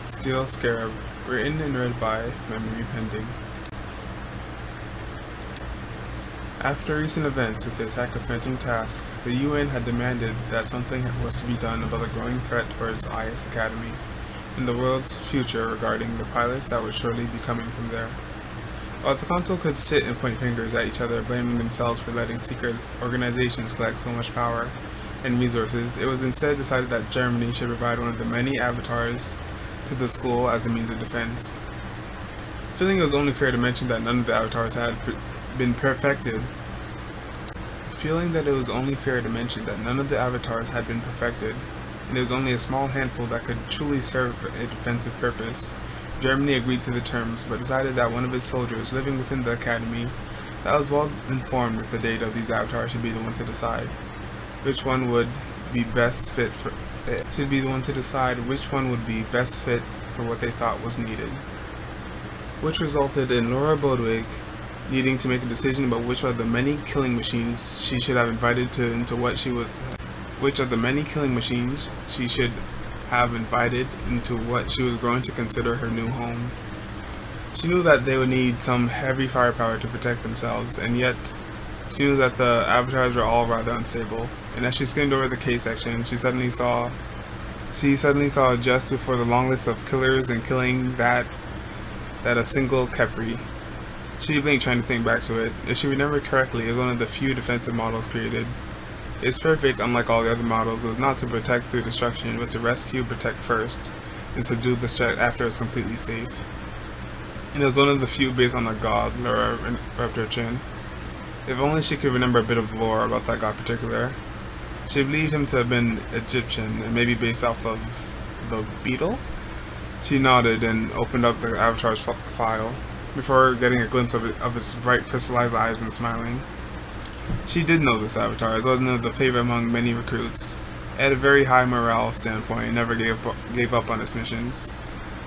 Steel Scarab, written and read by Memory Pending. After recent events with the attack of Phantom Task, the UN had demanded that something was to be done about the growing threat towards IS Academy and the world's future regarding the pilots that would surely be coming from there. While the Council could sit and point fingers at each other, blaming themselves for letting secret organizations collect so much power and resources, it was instead decided that Germany should provide one of the many avatars to the school as a means of defense. Feeling it was only fair to mention that none of the avatars had been perfected, and there was only a small handful that could truly serve a defensive purpose, Germany agreed to the terms, but decided that one of its soldiers living within the academy that was well informed with the data of these avatars should be the one to decide which one would be best fit for what they thought was needed. Which resulted in Laura Bodwig needing to make a decision about which of the many killing machines she should have invited into what she was growing to consider her new home. She knew that they would need some heavy firepower to protect themselves, and yet she knew that the avatars were all rather unstable. And as she skimmed over the case section, she suddenly saw just before the long list of killers and killing that a single Kepri. She blinked trying to think back to it. If she remembered correctly, it was one of the few defensive models created. Its perfect, unlike all the other models, was not to protect through destruction, but to rescue, protect first, and subdue the threat after it was completely safe. And it was one of the few based on a god, Laura rubbed her chin. If only she could remember a bit of lore about that god particular. She believed him to have been Egyptian, and maybe based off of the beetle? She nodded and opened up the avatar's file, before getting a glimpse of its bright crystallized eyes and smiling. She did know this avatar, as one of the favorite among many recruits. It had a very high morale standpoint and never gave up on its missions,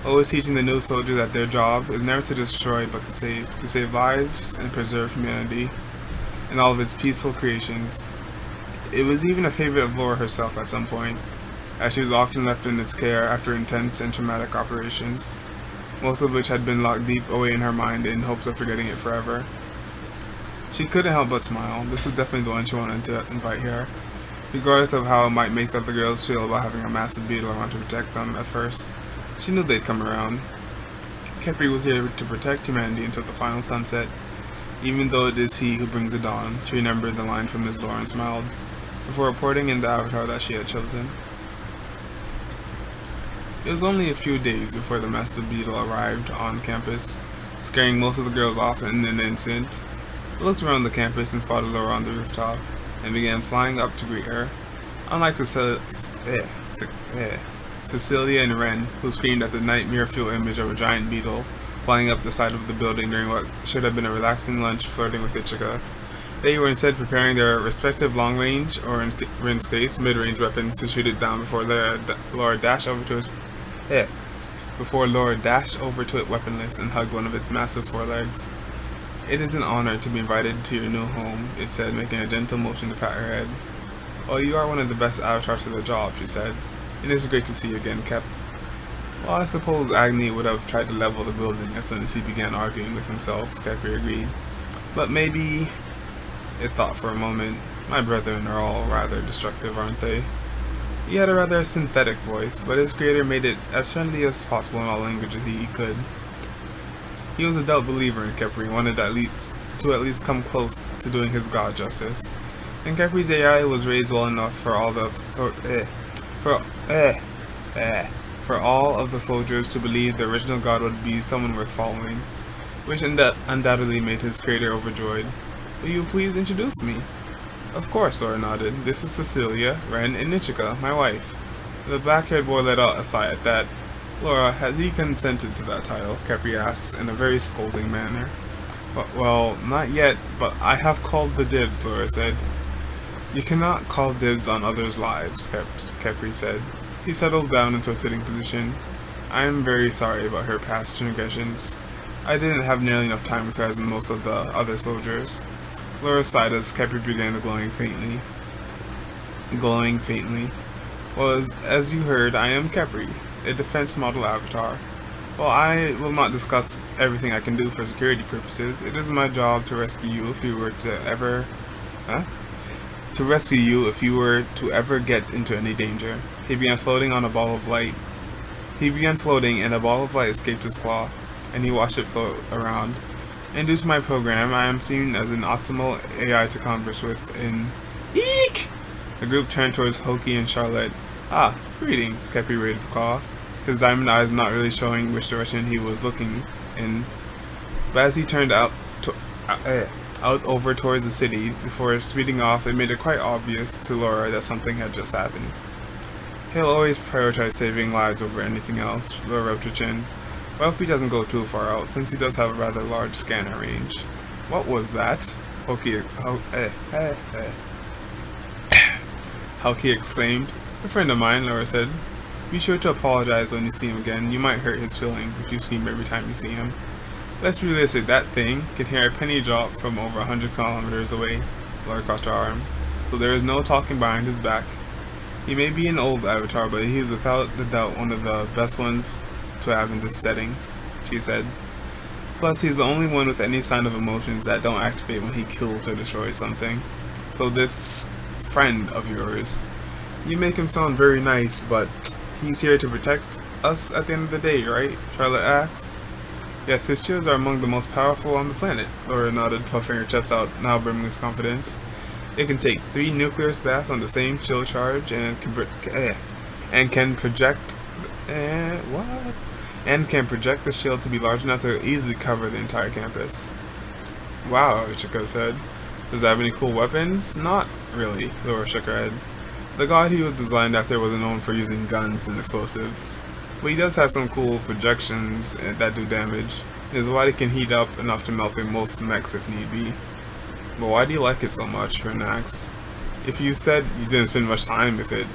always teaching the new soldier that their job is never to destroy but to save lives and preserve humanity and all of its peaceful creations. It was even a favorite of Laura herself at some point, as she was often left in its care after intense and traumatic operations, most of which had been locked deep away in her mind in hopes of forgetting it forever. She couldn't help but smile. This was definitely the one she wanted to invite here, regardless of how it might make the other girls feel about having a massive beetle around to protect them. At first, she knew they'd come around. Kepri was here to protect humanity until the final sunset, even though it is he who brings the dawn. She remembered the line from Ms. Laura and smiled, before reporting in the avatar that she had chosen. It was only a few days before the master beetle arrived on campus, scaring most of the girls off in an instant. It looked around the campus and spotted Laura on the rooftop, and began flying up to greet her. Unlike Cecilia and Ren, who screamed at the nightmare fuel image of a giant beetle flying up the side of the building during what should have been a relaxing lunch flirting with Ichika, they were instead preparing their respective long-range, or in Ren's case, mid-range weapons to shoot it down before Laura dashed over to it weaponless and hugged one of its massive forelegs. "It is an honor to be invited to your new home," it said, making a gentle motion to pat her head. "Well, you are one of the best avatars for the job," she said. "It is great to see you again, Kep." "Well, I suppose Agni would have tried to level the building as soon as he began arguing with himself," Kepri agreed. "But maybe..." It thought for a moment. "My brethren are all rather destructive, aren't they?" He had a rather synthetic voice, but his creator made it as friendly as possible in all languages he could. He was a devout believer in Kepri and wanted to at least come close to doing his god justice. And Kepri's AI was raised well enough for all of the soldiers to believe the original god would be someone worth following, which undoubtedly made his creator overjoyed. "Will you please introduce me?" "Of course," Laura nodded. "This is Cecilia, Ren, and Nichika, my wife." The black-haired boy let out a sigh at that. "Laura, has he consented to that title?" Kepri asked in a very scolding manner. Well, not yet, but I have called the dibs," Laura said. "You cannot call dibs on others' lives," Kepri said. He settled down into a sitting position. "I am very sorry about her past transgressions. I didn't have nearly enough time with her as most of the other soldiers." Laura sighed as Kepri began glowing faintly. "Well, as you heard, I am Kepri. a defense model avatar. While I will not discuss everything I can do for security purposes, it is my job to rescue you if you were to ever... Huh? To rescue you if you were to ever get into any danger. He began floating on a ball of light. He began floating and a ball of light escaped his claw, and he watched it float around. And due to my program, I am seen as an optimal AI to converse with in... Eek! The group turned towards Hoki and Charlotte. Ah, greetings, Kepi rated with claw, his diamond eyes not really showing which direction he was looking in. But as he turned out over towards the city, before speeding off, it made it quite obvious to Laura that something had just happened. He'll always prioritize saving lives over anything else, Laura rubbed her chin. Well, if he doesn't go too far out, since he does have a rather large scanner range. What was that? Hoki exclaimed. A friend of mine, Laura said. Be sure to apologize when you see him again. You might hurt his feelings if you scream every time you see him. Let's be realistic, that thing can hear a penny drop from over 100 kilometers away. Laura crossed her arm. So there is no talking behind his back. He may be an old avatar, but he is without the doubt one of the best ones to have in this setting, she said. Plus, he's the only one with any sign of emotions that don't activate when he kills or destroys something. So this friend of yours, you make him sound very nice, but he's here to protect us at the end of the day, right? Charlotte asked. Yes, his shields are among the most powerful on the planet, Laura nodded, puffing her chest out, now brimming with confidence. It can take 3 nuclear blasts on the same chill charge and can project the shield to be large enough to easily cover the entire campus. Wow, Ichika said. Does it have any cool weapons? Not really, Laura shook her head. The god he was designed after wasn't known for using guns and explosives. But he does have some cool projections that do damage. His body can heat up enough to melt through most mechs if need be. But why do you like it so much, Rin asked. If you said you didn't spend much time with it.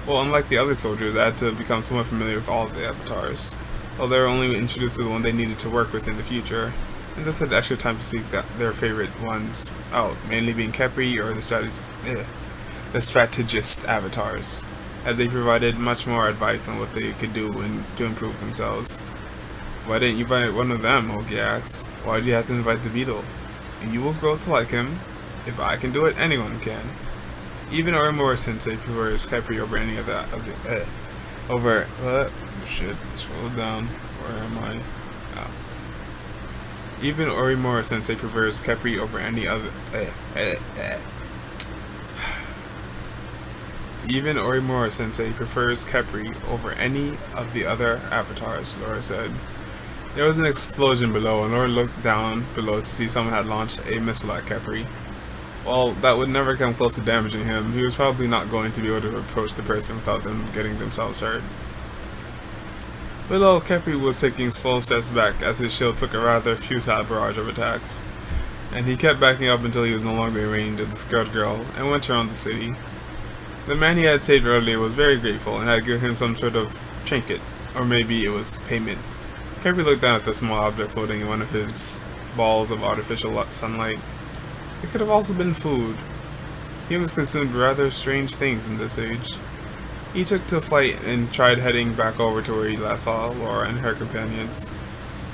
Well, unlike the other soldiers, I had to become somewhat familiar with all of the avatars. Well, they were only introduced to the one they needed to work with in the future, and thus had extra time to seek their favorite ones out, mainly being Kepri or the strategist avatars, as they provided much more advice on what they could do to improve themselves. Why didn't you invite one of them, Hoki asked. Why do you have to invite the beetle? You will grow to like him. If I can do it, anyone can. Even Orimura Sensei prefers Kepri over any of the scroll down. Where am I? Oh. Even Orimura Sensei prefers Kepri over any other Even Orimura Sensei prefers Kepri over any of the other avatars, Laura said. There was an explosion below, and Laura looked down below to see someone had launched a missile at Kepri. While that would never come close to damaging him, he was probably not going to be able to approach the person without them getting themselves hurt. Below, Kepri was taking slow steps back as his shield took a rather futile barrage of attacks, and he kept backing up until he was no longer in range of the scared girl and went around the city. The man he had saved earlier was very grateful and had given him some sort of trinket, or maybe it was payment. Kepri looked down at the small object floating in one of his balls of artificial sunlight. It could have also been food. Humans consumed rather strange things in this age. He took to flight and tried heading back over to where he last saw Laura and her companions.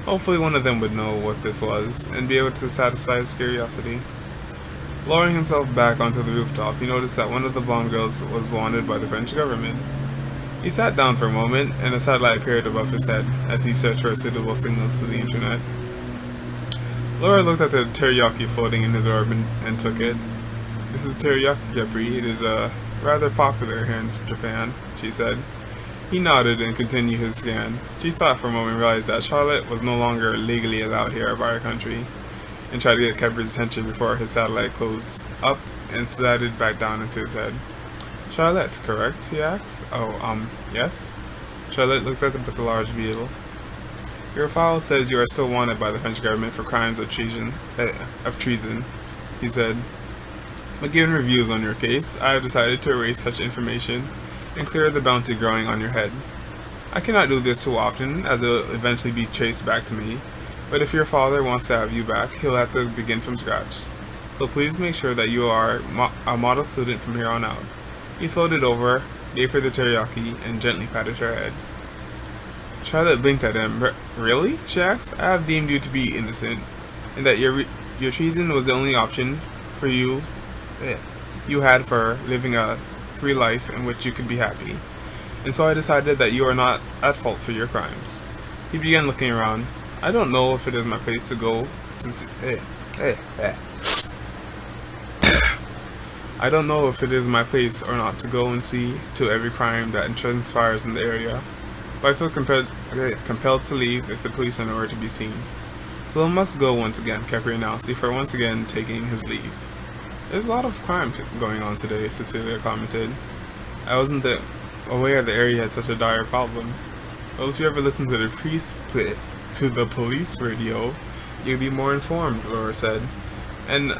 Hopefully one of them would know what this was and be able to satisfy his curiosity. Lowering himself back onto the rooftop, he noticed that one of the blonde girls was wanted by the French government. He sat down for a moment, and a satellite appeared above his head as he searched for suitable signals to the internet. Laura looked at the teriyaki floating in his orb and took it. This is teriyaki Kepri. It is rather popular here in Japan, she said. He nodded and continued his scan. She thought for a moment and realized that Charlotte was no longer legally allowed here by our country, and tried to get Kepri's attention before his satellite closed up and slided back down into his head. Charlotte, correct? He asked. Oh, yes? Charlotte looked at him with a large beetle. Your file says you are still wanted by the French government for crimes of treason, he said. But given reviews on your case, I have decided to erase such information and clear the bounty growing on your head. I cannot do this too often, as it will eventually be traced back to me, but if your father wants to have you back, he'll have to begin from scratch. So please make sure that you are a model student from here on out. He floated over, gave her the teriyaki, and gently patted her head. Charlotte blinked at him. Really? She asked. I have deemed you to be innocent, and that your treason was the only option for you you had for living a free life in which you could be happy. And so I decided that you are not at fault for your crimes. He began looking around. I don't know if it is my place to go to see. I don't know if it is my place or not to go and see to every crime that transpires in the area, but I feel compelled to leave if the police are nowhere to be seen. So I must go once again, Capri announced, before once again taking his leave. There's a lot of crime going on today, Cecilia commented. I wasn't aware the area had such a dire problem. Well, if you ever listen to the police radio, you'll be more informed, Laura said. And,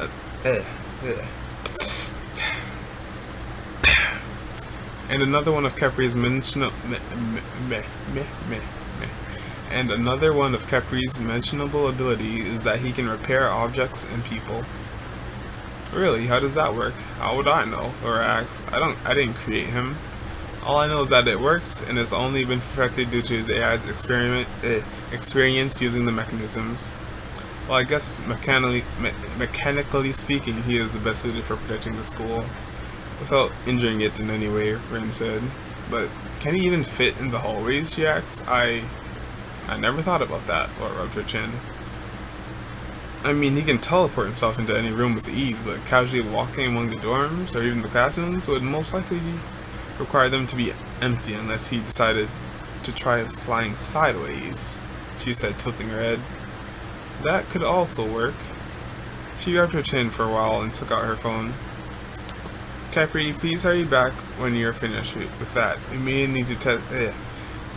And another one of Capri's mentionable ability is that he can repair objects and people. Really? How does that work? How would I know? Laura asked. I didn't create him. All I know is that it works, and it's only been perfected due to his AI's experience using the mechanisms. Well, I guess mechanically speaking, he is the best suited for protecting the school, without injuring it in any way, Rin said. But can he even fit in the hallways, she asked. I never thought about that, Laura rubbed her chin. I mean, he can teleport himself into any room with ease, but casually walking among the dorms, or even the classrooms, would most likely require them to be empty unless he decided to try flying sideways, she said, tilting her head. That could also work. She rubbed her chin for a while and took out her phone. Capri, please hurry back when you're finished with that. We may need to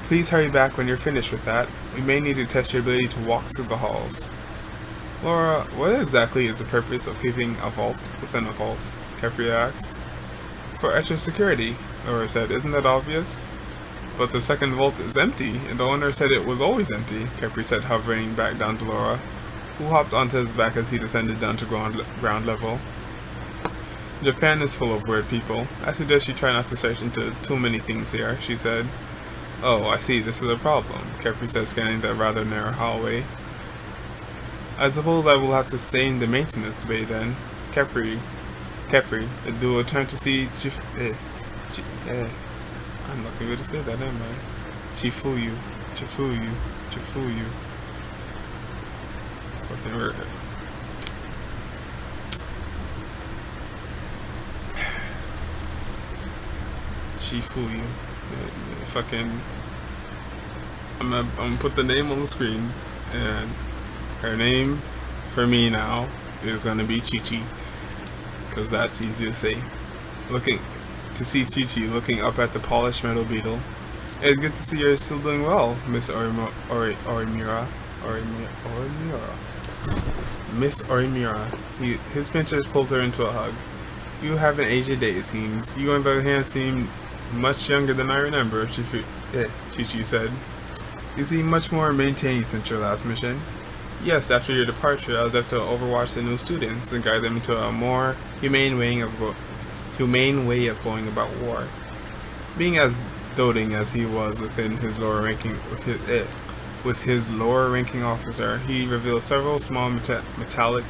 Please hurry back when you're finished with that. We may need to test your ability to walk through the halls. Laura, what exactly is the purpose of keeping a vault within a vault? Capri asked. For extra security, Laura said. Isn't that obvious? But the second vault is empty, and the owner said it was always empty, Capri said, hovering back down to Laura, who hopped onto his back as he descended down to ground level. Japan is full of weird people. I suggest you try not to search into too many things here, she said. Oh, I see, this is a problem, Capri said, scanning the rather narrow hallway. I suppose I will have to stay in the maintenance bay then. Capri, the duo turned to see I'm not gonna be able to say that, am I? Chifuyu. Fucking word. Chifuyu. Fucking. I'm gonna put the name on the screen, and her name for me now is gonna be Chi-Chi, because that's easy to say. To see Chi-Chi looking up at the polished metal beetle. It's good to see you're still doing well, Miss Orimura. Miss Orimura. His pinchers pulled her into a hug. You haven't aged a day, it seems. You, on the other hand, seem much younger than I remember, Chi-Chi said. You seem much more maintained since your last mission. Yes, after your departure, I was left to overwatch the new students and guide them into a more humane way of going about war. Being as doting as he was with his lower ranking officer, he revealed several small metallic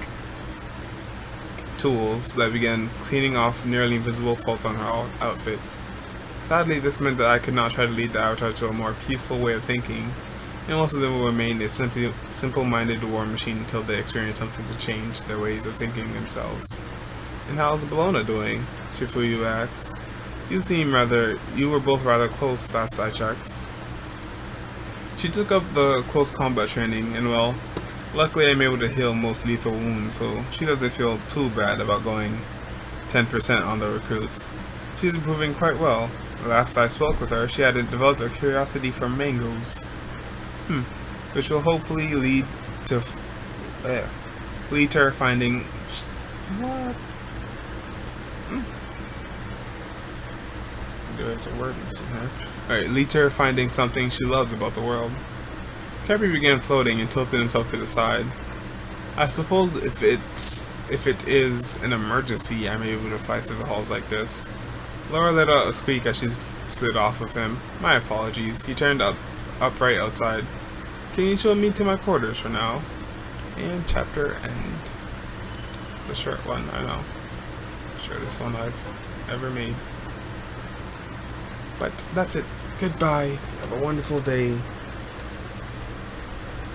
tools that began cleaning off nearly invisible faults on her outfit. Sadly, this meant that I could not try to lead the Avatar to a more peaceful way of thinking, and most of them will remain a simple-minded war machine until they experience something to change their ways of thinking themselves. And how's Bologna doing? Chifuyu asked. You were both rather close last I checked. She took up the close combat training, and well, luckily I'm able to heal most lethal wounds, so she doesn't feel too bad about going 10% on the recruits. She's improving quite well. Last I spoke with her, she had developed a curiosity for mangoes. Which will hopefully lead to her finding... What? There's a word missing here. Alright, lead to her finding something she loves about the world. Capri began floating and tilted himself to the side. I suppose if it is an emergency, I may be able to fly through the halls like this. Laura let out a squeak as she slid off of him. My apologies. He turned up upright outside. Can you show me to my quarters for now? And chapter end. It's a short one, I know. Shortest one I've ever made. But that's it. Goodbye. Have a wonderful day.